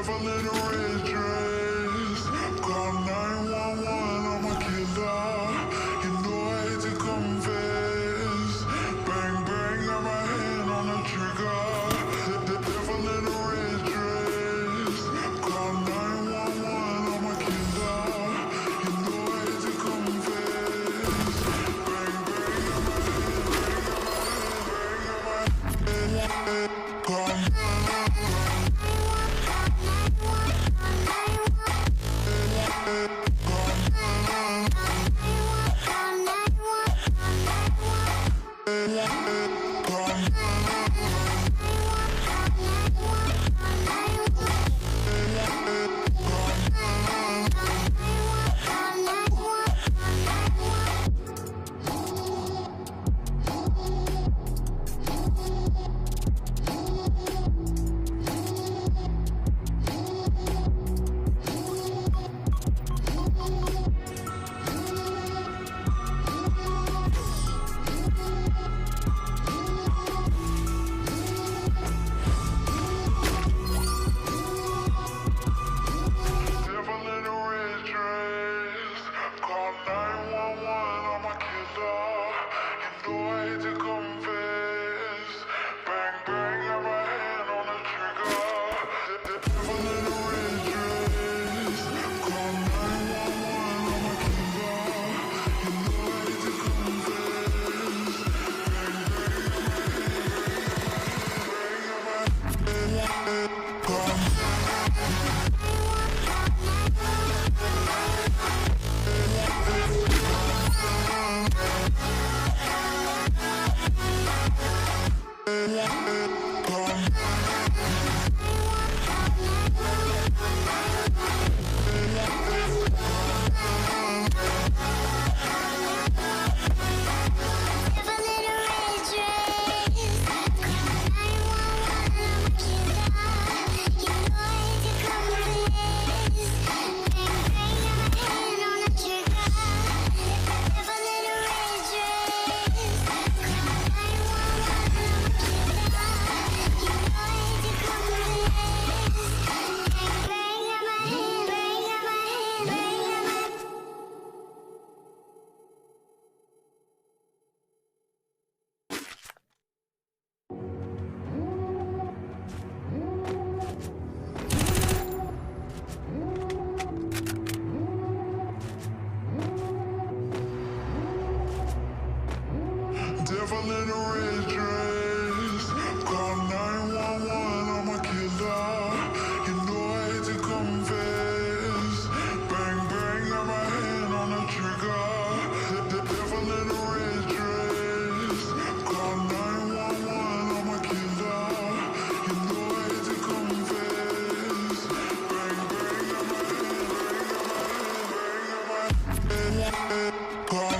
devil in a red dress. Call 911, I'm a killer. You know I hate to confess. Bang, bang, got my hand on the trigger. The devil in a red dress. Call 911, I'm a killer. You know I hate to confess. Bang, bang, got my hand. Call devil in a red dress. Call 911, I'm a killer. You know I hate to confess. Bang, bang, got my hand on the trigger. The devil in a red dress. Call 911, I'm a killer. You know I hate to confess. Bang, bang, got my hand, bang, got my hand. Call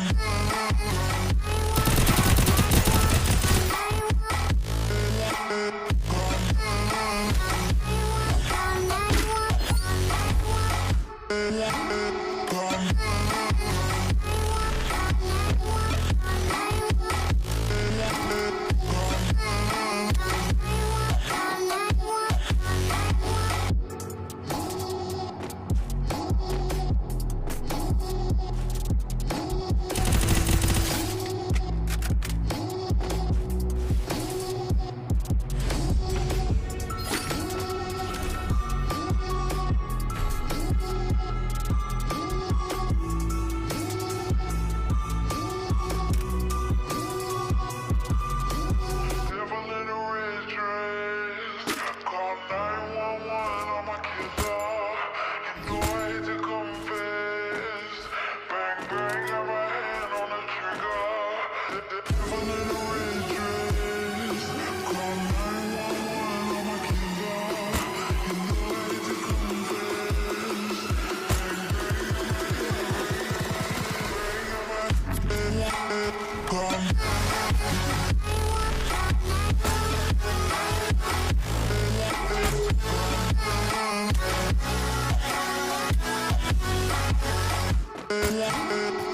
Yeah.